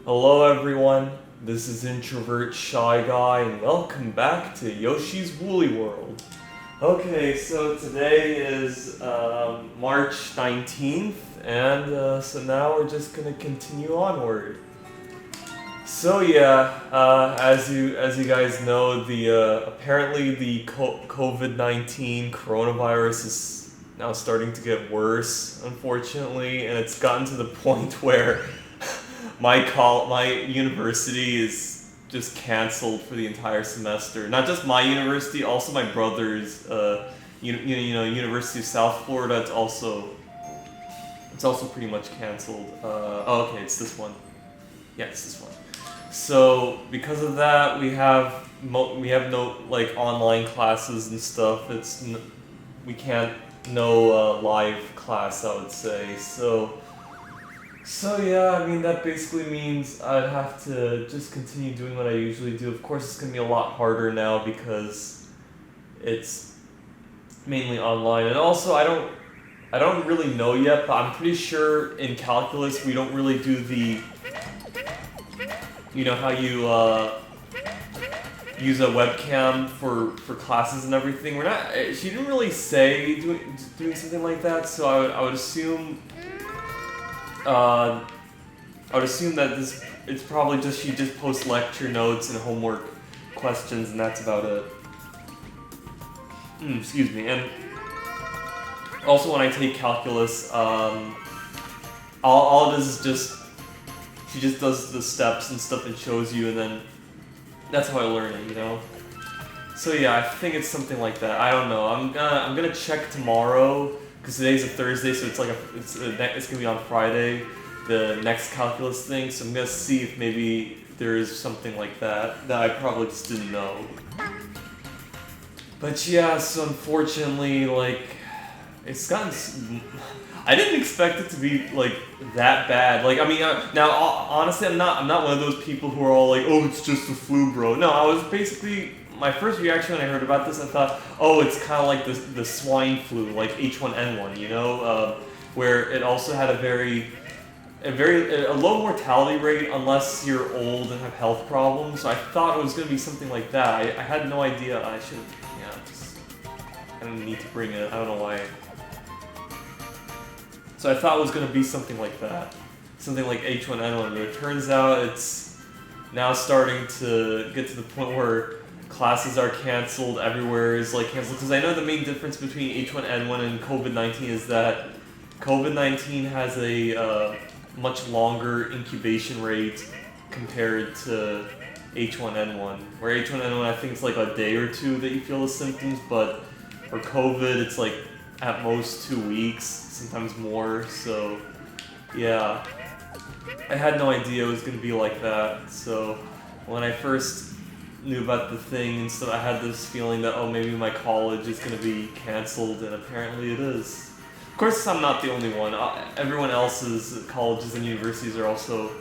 Hello everyone, this is Introvert Shy Guy and welcome back to Yoshi's Woolly World. Okay, so today is March 19th and so now we're just gonna continue onward. So yeah, as you guys know, apparently the COVID-19 coronavirus is now starting to get worse, unfortunately, and it's gotten to the point where my university is just canceled for the entire semester. Not just my university, also my brother's. University of South Florida. It's also pretty much canceled. Okay, it's this one. Yeah, it's this one. So because of that, we have no like online classes and stuff. We can't no live class, I would say. So yeah, I mean that basically means I'd have to just continue doing what I usually do. Of course, it's gonna be a lot harder now because it's mainly online, and also I don't really know yet, but I'm pretty sure in calculus we don't really do the, you know how you use a webcam for classes and everything. She didn't really say doing something like that, so I would assume. I would assume that it's probably just she just posts lecture notes and homework questions, and that's about it. Excuse me. And also when I take calculus, all it is just she just does the steps and stuff and shows you, and then that's how I learn it, you know. So yeah, I think it's something like that. I don't know. I'm gonna check tomorrow. Because today's a Thursday, so it's gonna be on Friday, the next calculus thing. So I'm gonna see if maybe there is something like that I probably just didn't know. But yeah, so unfortunately, like, it's gotten. I didn't expect it to be like that bad. Like, I mean, now honestly, I'm not one of those people who are all like, oh, it's just the flu, bro. No, I was basically. My first reaction when I heard about this, I thought, oh, it's kind of like the swine flu, like H1N1, you know, where it also had a low mortality rate unless you're old and have health problems. So I thought it was going to be something like that. I had no idea. I didn't need to bring it. I don't know why. So I thought it was going to be something like that, something like H1N1. But it turns out it's now starting to get to the point where classes are canceled, everywhere is like canceled. Because I know the main difference between H1N1 and COVID-19 is that COVID-19 has a much longer incubation rate compared to H1N1. Where H1N1, I think it's like a day or two that you feel the symptoms, but for COVID, it's like at most 2 weeks, sometimes more. So yeah, I had no idea it was going to be like that. So when I first knew about the thing and stuff, I had this feeling that, oh, maybe my college is going to be canceled, and apparently it is. Of course, I'm not the only one. Everyone else's colleges and universities are also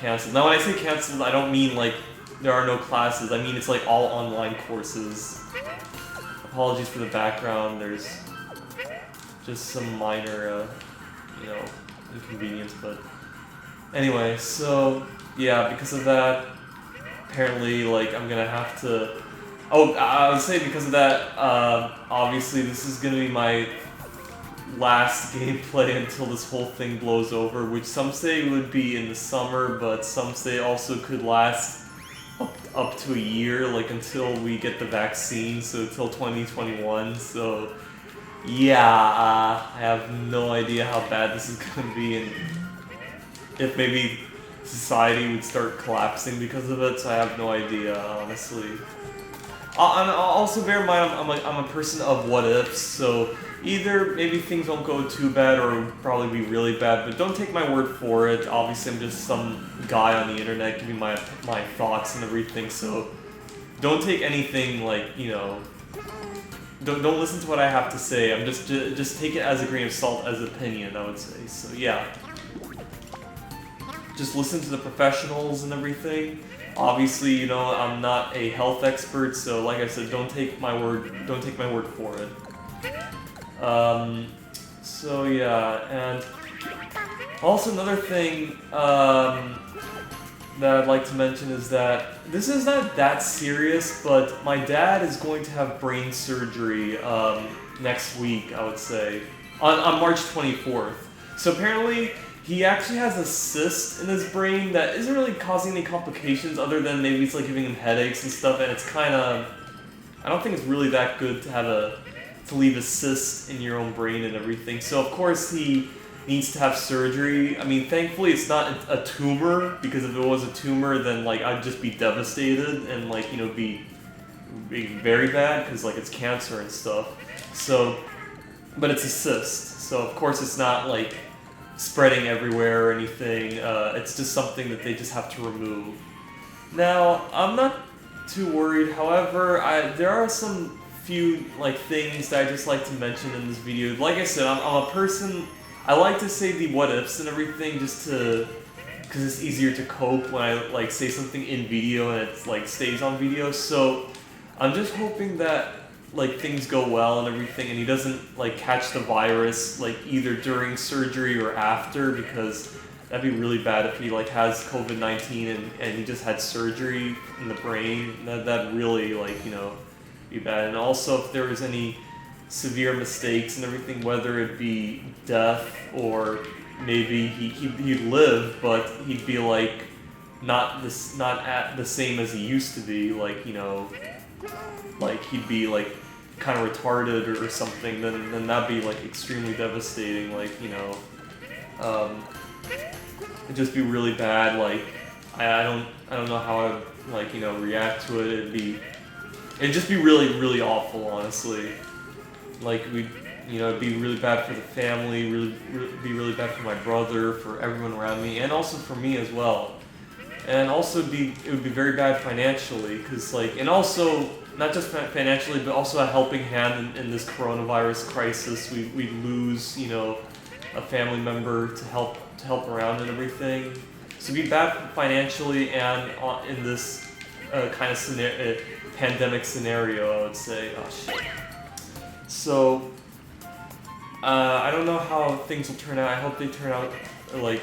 canceled. Now, when I say canceled, I don't mean like there are no classes. I mean it's like all online courses. Apologies for the background. There's just some minor, inconvenience, but anyway, so yeah, because of that, apparently, like, I'm gonna have to. Oh, I would say because of that, obviously, this is gonna be my last gameplay until this whole thing blows over, which some say would be in the summer, but some say also could last up to a year, like until we get the vaccine, so until 2021. So, yeah, I have no idea how bad this is gonna be, and if maybe society would start collapsing because of it, so I have no idea, honestly. And also bear in mind, I'm a person of what ifs, so either maybe things won't go too bad or it'll probably be really bad, but don't take my word for it. Obviously, I'm just some guy on the internet giving my thoughts and everything, so don't take anything like, don't listen to what I have to say. I'm just take it as a grain of salt, as opinion, I would say. So yeah. Just listen to the professionals and everything. Obviously, I'm not a health expert, so like I said, don't take my word for it. So yeah, and also another thing, that I'd like to mention is that this is not that serious, but my dad is going to have brain surgery next week, I would say, on March 24th. So apparently, he actually has a cyst in his brain that isn't really causing any complications other than maybe it's like giving him headaches and stuff, and it's kind of, I don't think it's really that good to have to leave a cyst in your own brain and everything. So of course he needs to have surgery. I mean, thankfully it's not a tumor, because if it was a tumor, then like I'd just be devastated and like, you know, be very bad, because like it's cancer and stuff. So, but it's a cyst, so of course it's not like spreading everywhere or anything. It's just something that they just have to remove. Now, I'm not too worried. However, there are some few like things that I just like to mention in this video. Like I said, I'm a person, I like to say the what ifs and everything just to, because it's easier to cope when I like say something in video and it like stays on video. So I'm just hoping that like things go well and everything, and he doesn't like catch the virus like either during surgery or after, because that'd be really bad if he like has COVID-19 and he just had surgery in the brain. That'd really like, you know, be bad. And also if there was any severe mistakes and everything, whether it be death or maybe he'd live, but he'd be like not at the same as he used to be, like, you know, like he'd be like kind of retarded or something, then that'd be like extremely devastating, like, you know, it'd just be really bad. Like I don't know how I'd like, you know, react to it. It'd just be really awful, honestly. Like you know, it'd be really bad for the family, be really bad for my brother, for everyone around me, and also for me as well. And also it would be very bad financially, because like, and also not just financially, but also a helping hand in this coronavirus crisis. We'd lose, you know, a family member to help around and everything. So it'd be bad financially and in this kind of pandemic scenario, I would say. Oh shit. So I don't know how things will turn out. I hope they turn out like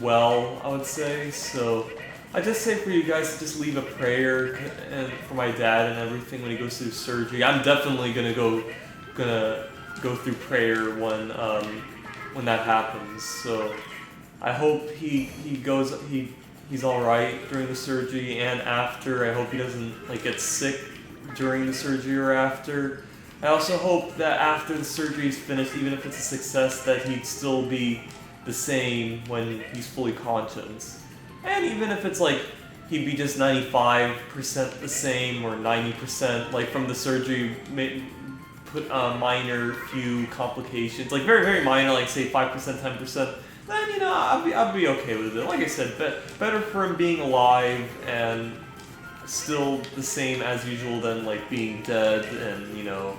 well, I would say. So I just say for you guys to just leave a prayer and for my dad and everything when he goes through surgery. I'm definitely gonna go through prayer when that happens. So I hope he's all right during the surgery and after. I hope he doesn't like get sick during the surgery or after. I also hope that after the surgery is finished, even if it's a success, that he'd still be the same when he's fully conscious. And even if it's like, he'd be just 95% the same or 90%, like from the surgery, put minor few complications, like very minor, like say 5%, 10%, then, you know, I'd be okay with it. Like I said, better for him being alive and still the same as usual than like being dead and, you know,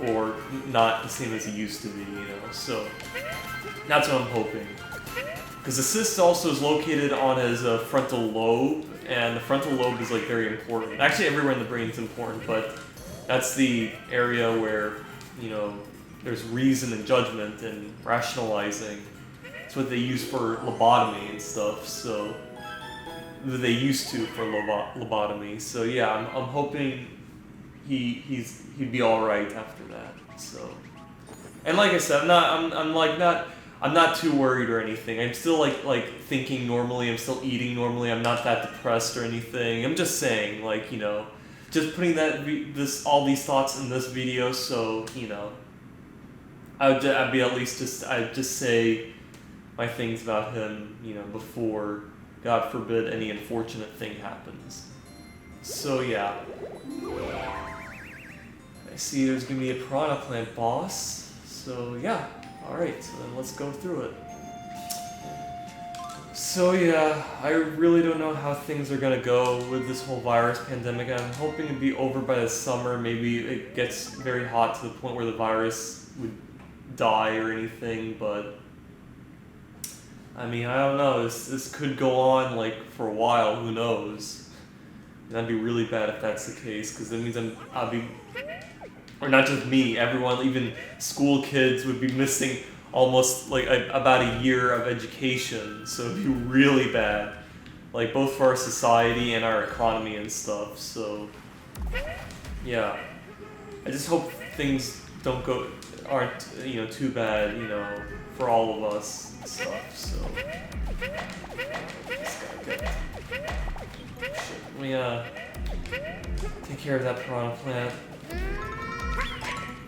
or not the same as he used to be, you know. So that's what I'm hoping. Because the cyst also is located on his frontal lobe, and the frontal lobe is like very important. Actually, everywhere in the brain is important, but that's the area where, you know, there's reason and judgment and rationalizing. It's what they use for lobotomy and stuff. So they used to for lobotomy. So yeah, I'm hoping he'd be all right after that. So, and like I said, I'm not too worried or anything. I'm still like thinking normally. I'm still eating normally. I'm not that depressed or anything. I'm just saying, like, you know, just putting all these thoughts in this video. So, you know, I'd just say my things about him, you know, before, God forbid, any unfortunate thing happens. So yeah, I see there's gonna be a piranha plant boss. So yeah. Alright, so then let's go through it. So yeah, I really don't know how things are gonna go with this whole virus pandemic. I'm hoping to be over by the summer. Maybe it gets very hot to the point where the virus would die or anything, but I mean, I don't know. This could go on like for a while, who knows? And that'd be really bad if that's the case, because that means I'll be, or not just me, everyone, even school kids would be missing almost like about a year of education, so it'd be really bad. like both for our society and our economy and stuff. So yeah, I just hope things aren't too bad for all of us and stuff. So let me take care of that piranha plant.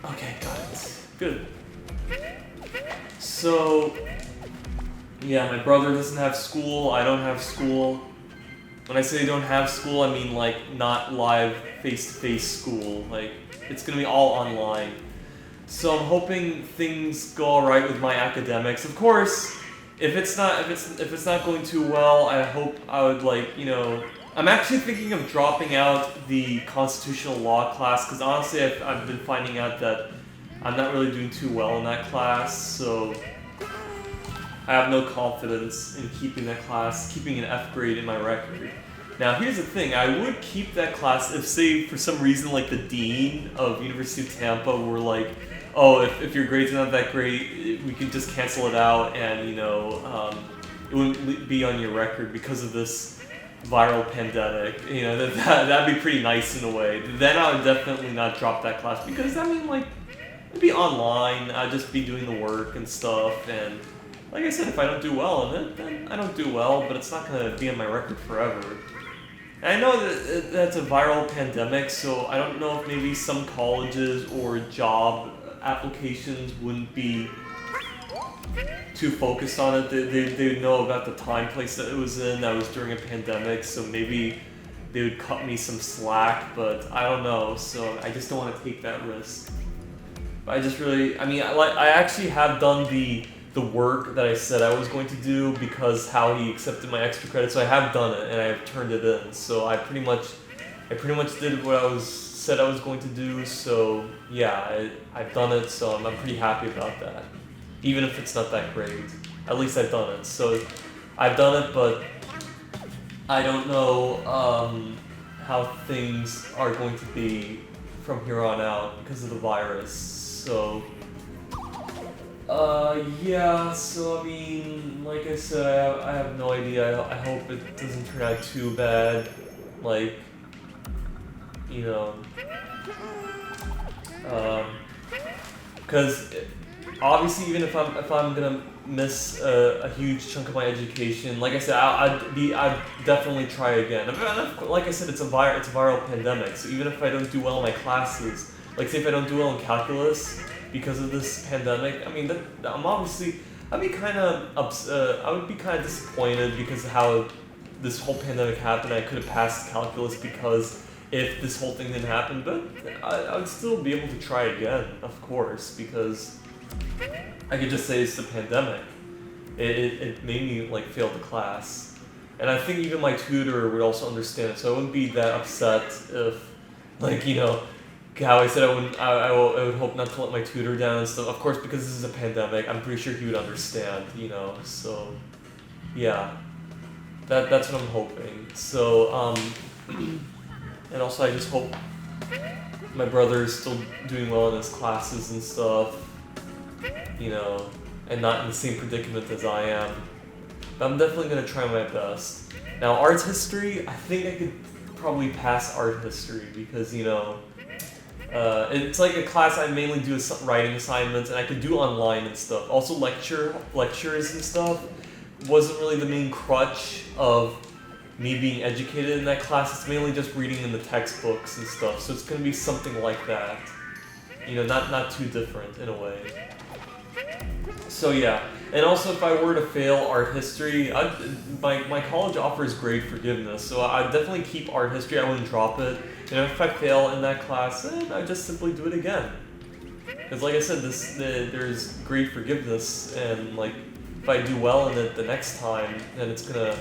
Okay, got it. Good. So yeah, my brother doesn't have school, I don't have school. When I say don't have school, I mean like not live face-to-face school. Like it's gonna be all online. So I'm hoping things go alright with my academics. Of course, if it's not going too well, I hope I would I'm actually thinking of dropping out the constitutional law class because honestly I've been finding out that I'm not really doing too well in that class, so I have no confidence in keeping that class, keeping an F grade in my record. Now here's the thing, I would keep that class if, say, for some reason like the dean of University of Tampa were like, oh, if your grades are not that great, we can just cancel it out and it wouldn't be on your record because of this viral pandemic. That'd be pretty nice in a way. Then I would definitely not drop that class because it'd be online, I'd just be doing the work and stuff, and like I said, if I don't do well in it, then I don't do well, but it's not going to be on my record forever. And I know that that's a viral pandemic, so I don't know if maybe some colleges or job applications wouldn't be too focused on it. They would know about the time place that it was in, that was during a pandemic, so maybe they would cut me some slack, but I don't know, so I just don't want to take that risk. I just really, I actually have done the work that I said I was going to do because how he accepted my extra credit, so I have done it and I have turned it in. So I pretty much did what I said I was going to do. So yeah, I've done it. So I'm pretty happy about that, even if it's not that great. At least I've done it. So I've done it, but I don't know how things are going to be from here on out because of the virus. So yeah, so like I said, I have no idea. I hope it doesn't turn out too bad. Because obviously even if I'm gonna miss a huge chunk of my education, like I said, I'd definitely try again. Like I said, it's a viral pandemic, so even if I don't do well in my classes, like say if I don't do well in calculus because of this pandemic, I'd be kind of disappointed because of how this whole pandemic happened. I could have passed calculus because if this whole thing didn't happen, but I would still be able to try again, of course, because I could just say it's the pandemic. It made me fail the class, and I think even my tutor would also understand it. So I wouldn't be that upset if, how I said I would hope not to let my tutor down and stuff. Of course, because this is a pandemic, I'm pretty sure he would understand. So yeah, that's what I'm hoping. So and also I just hope my brother is still doing well in his classes and stuff. And not in the same predicament as I am. But I'm definitely gonna try my best. Now, art history, I think I could probably pass art history because it's like a class I mainly do writing assignments, and I could do online and stuff. Also, lectures and stuff wasn't really the main crutch of me being educated in that class. It's mainly just reading in the textbooks and stuff. So it's gonna be something like that. Not too different in a way. So yeah, and also if I were to fail art history, my college offers grade forgiveness, so I'd definitely keep art history. I wouldn't drop it. And if I fail in that class, I'd just simply do it again. Because like I said, there's grade forgiveness, and if I do well in it the next time, then it's gonna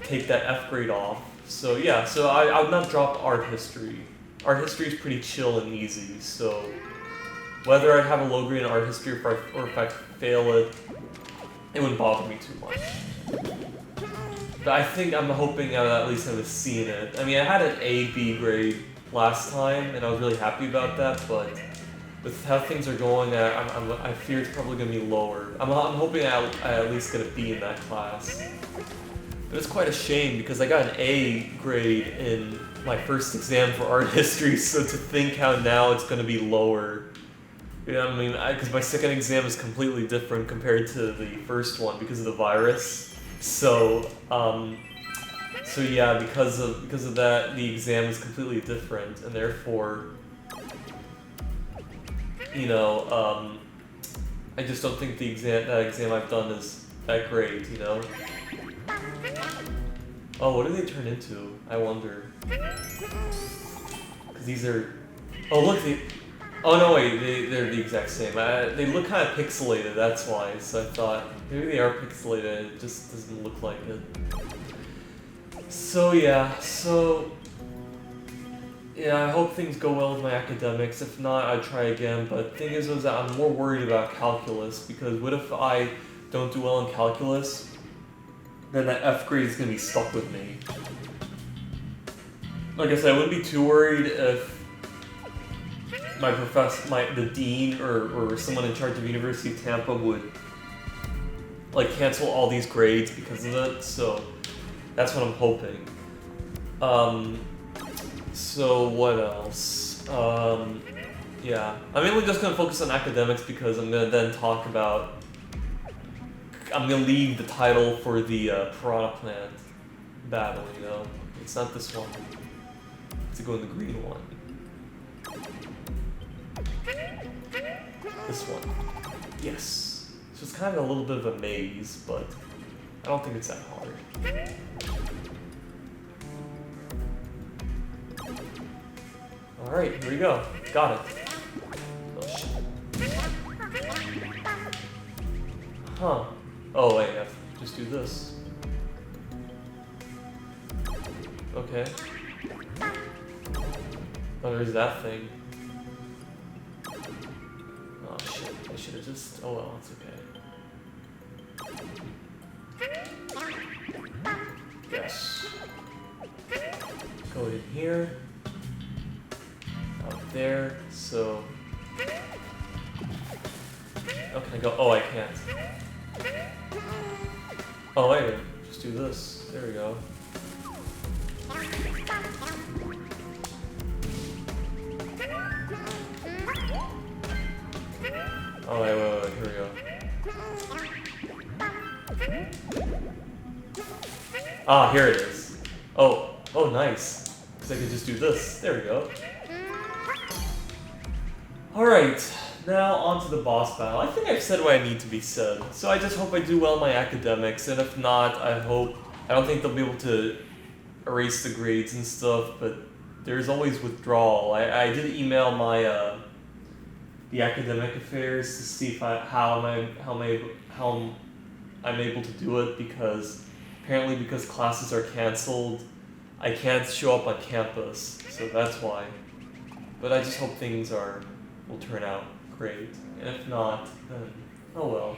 take that F grade off. So yeah, so I would not drop art history. Art history is pretty chill and easy, so whether I'd have a low grade in art history or if I fail it, it wouldn't bother me too much. But I'm hoping I would at least have a C in it. I had an A-B grade last time, and I was really happy about that, but with how things are going, I fear it's probably going to be lower. I'm hoping I at least get a B in that class. But it's quite a shame because I got an A grade in my first exam for art history, so to think how now it's going to be lower. You know what I mean? Because my second exam is completely different compared to the first one because of the virus. So, so yeah, because of that, the exam is completely different, and therefore, you know, I just don't think that exam I've done is that great, you know? Oh, what do they turn into? I wonder. Because these are... Oh, look, oh, no, wait, they're the exact same. They look kind of pixelated, that's why. So I thought, maybe they are pixelated, it just doesn't look like it. So, yeah, I hope things go well with my academics. If not, I'd try again. But the thing is that I'm more worried about calculus, because what if I don't do well in calculus? Then that F grade is going to be stuck with me. Like I said, I wouldn't be too worried if the dean or someone in charge of University of Tampa would like cancel all these grades because of it. So that's what I'm hoping. So what else? Yeah, I'm mainly just gonna focus on academics because I'm gonna then talk about. I'm gonna leave the title for the Piranha Plant battle. You know, it's not this one. It's to go in the green one. This one. Yes. So it's kind of a little bit of a maze, but I don't think it's that hard. Alright, here we go. Got it. Oh shit. Huh. Oh wait, I have to just do this. Okay. Oh, there's that thing. Oh shit, I should have just... Oh well, it's okay. Yes. Go in here. Out there, so... Oh, can I go? Oh, I can't. Oh, wait, just do this. There we go. Oh, wait, here we go. Ah, here it is. Oh, nice. Because I could just do this. There we go. Alright, now on to the boss battle. I think I've said what I need to be said. So I just hope I do well in my academics, and if not, I don't think they'll be able to erase the grades and stuff, but there's always withdrawal. I did email my, the academic affairs to see if how I'm able to do it, because apparently because classes are canceled, I can't show up on campus, so that's why. But I just hope things will turn out great, and if not, then oh well.